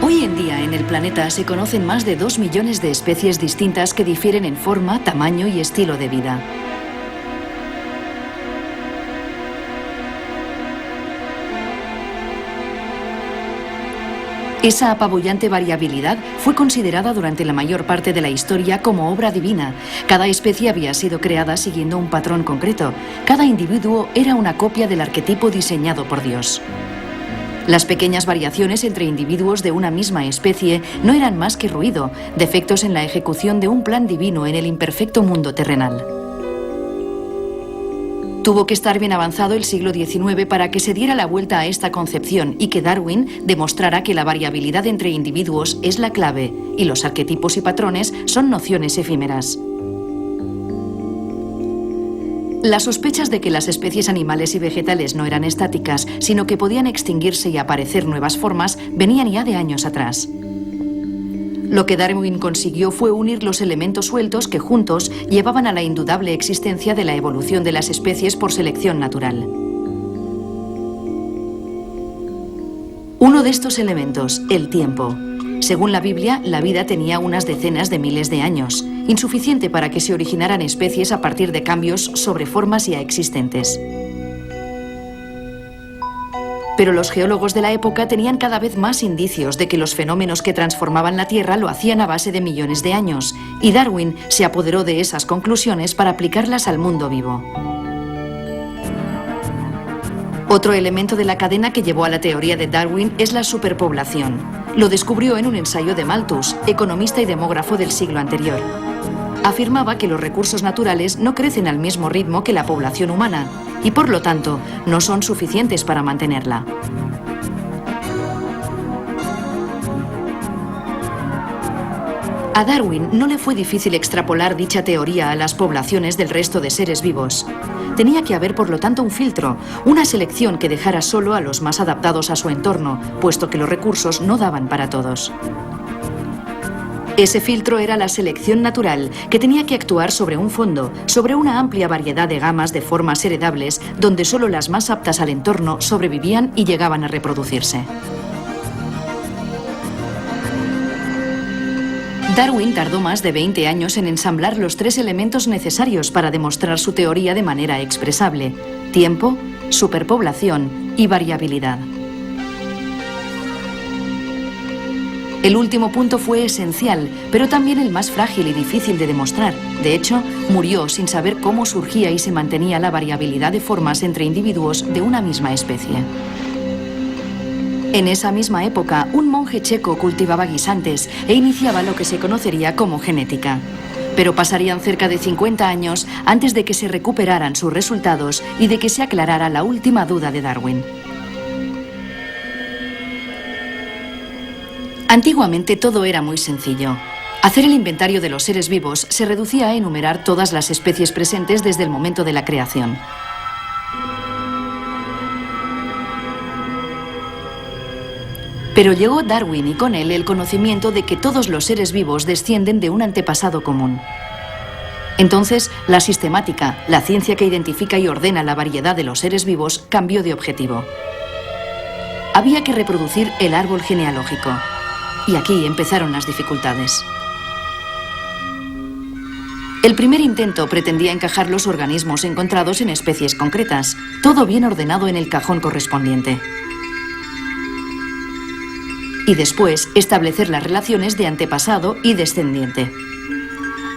Hoy en día en el planeta se conocen más de 2 millones de especies distintas que difieren en forma, tamaño y estilo de vida. Esa apabullante variabilidad fue considerada durante la mayor parte de la historia como obra divina. Cada especie había sido creada siguiendo un patrón concreto. Cada individuo era una copia del arquetipo diseñado por Dios. Las pequeñas variaciones entre individuos de una misma especie no eran más que ruido, defectos en la ejecución de un plan divino en el imperfecto mundo terrenal. Tuvo que estar bien avanzado el siglo XIX para que se diera la vuelta a esta concepción y que Darwin demostrara que la variabilidad entre individuos es la clave y los arquetipos y patrones son nociones efímeras. Las sospechas de que las especies animales y vegetales no eran estáticas, sino que podían extinguirse y aparecer nuevas formas, venían ya de años atrás. Lo que Darwin consiguió fue unir los elementos sueltos que juntos llevaban a la indudable existencia de la evolución de las especies por selección natural. Uno de estos elementos, el tiempo. Según la Biblia, la vida tenía unas decenas de miles de años, insuficiente para que se originaran especies a partir de cambios sobre formas ya existentes. Pero los geólogos de la época tenían cada vez más indicios de que los fenómenos que transformaban la Tierra lo hacían a base de millones de años, y Darwin se apoderó de esas conclusiones para aplicarlas al mundo vivo. Otro elemento de la cadena que llevó a la teoría de Darwin es la superpoblación. Lo descubrió en un ensayo de Malthus, economista y demógrafo del siglo anterior. Afirmaba que los recursos naturales no crecen al mismo ritmo que la población humana y, por lo tanto, no son suficientes para mantenerla. A Darwin no le fue difícil extrapolar dicha teoría a las poblaciones del resto de seres vivos. Tenía que haber, por lo tanto, un filtro, una selección que dejara solo a los más adaptados a su entorno, puesto que los recursos no daban para todos. Ese filtro era la selección natural, que tenía que actuar sobre un fondo, sobre una amplia variedad de gamas de formas heredables, donde solo las más aptas al entorno sobrevivían y llegaban a reproducirse. Darwin tardó más de 20 años en ensamblar los 3 elementos necesarios para demostrar su teoría de manera expresable: tiempo, superpoblación y variabilidad. El último punto fue esencial, pero también el más frágil y difícil de demostrar. De hecho, murió sin saber cómo surgía y se mantenía la variabilidad de formas entre individuos de una misma especie. En esa misma época, un monje checo cultivaba guisantes e iniciaba lo que se conocería como genética. Pero pasarían cerca de 50 años antes de que se recuperaran sus resultados y de que se aclarara la última duda de Darwin. Antiguamente todo era muy sencillo. Hacer el inventario de los seres vivos se reducía a enumerar todas las especies presentes desde el momento de la creación. Pero llegó Darwin y con él el conocimiento de que todos los seres vivos descienden de un antepasado común. Entonces, la sistemática, la ciencia que identifica y ordena la variedad de los seres vivos, cambió de objetivo. Había que reproducir el árbol genealógico. Y aquí empezaron las dificultades. El primer intento pretendía encajar los organismos encontrados en especies concretas, todo bien ordenado en el cajón correspondiente. Y después establecer las relaciones de antepasado y descendiente.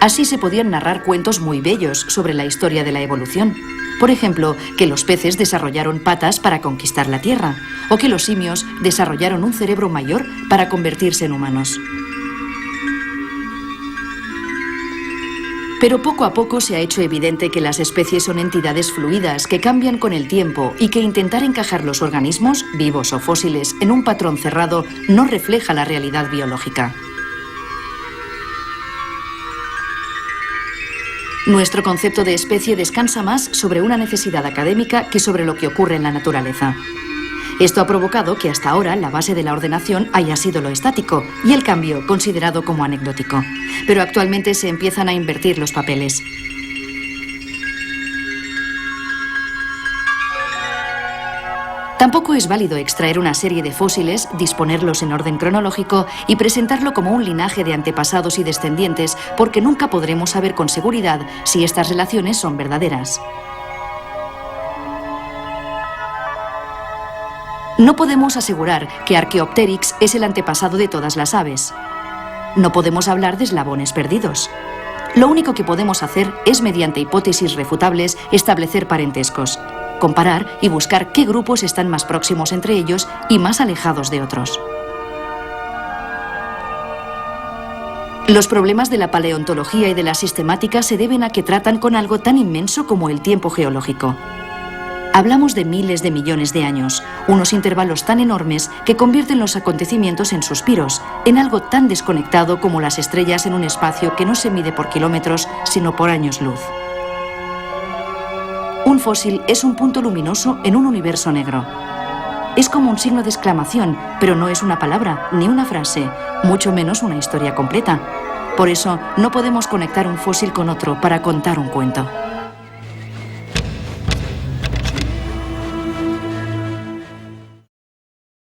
Así se podían narrar cuentos muy bellos sobre la historia de la evolución. Por ejemplo, que los peces desarrollaron patas para conquistar la tierra, o que los simios desarrollaron un cerebro mayor para convertirse en humanos. Pero poco a poco se ha hecho evidente que las especies son entidades fluidas que cambian con el tiempo y que intentar encajar los organismos, vivos o fósiles, en un patrón cerrado no refleja la realidad biológica. Nuestro concepto de especie descansa más sobre una necesidad académica que sobre lo que ocurre en la naturaleza. Esto ha provocado que hasta ahora la base de la ordenación haya sido lo estático y el cambio considerado como anecdótico. Pero actualmente se empiezan a invertir los papeles. Tampoco es válido extraer una serie de fósiles, disponerlos en orden cronológico y presentarlo como un linaje de antepasados y descendientes, porque nunca podremos saber con seguridad si estas relaciones son verdaderas. No podemos asegurar que Archaeopteryx es el antepasado de todas las aves. No podemos hablar de eslabones perdidos. Lo único que podemos hacer es, mediante hipótesis refutables, establecer parentescos, comparar y buscar qué grupos están más próximos entre ellos y más alejados de otros. Los problemas de la paleontología y de la sistemática se deben a que tratan con algo tan inmenso como el tiempo geológico. Hablamos de miles de millones de años, unos intervalos tan enormes que convierten los acontecimientos en suspiros, en algo tan desconectado como las estrellas en un espacio que no se mide por kilómetros, sino por años luz. Un fósil es un punto luminoso en un universo negro. Es como un signo de exclamación, pero no es una palabra, ni una frase, mucho menos una historia completa. Por eso, no podemos conectar un fósil con otro para contar un cuento.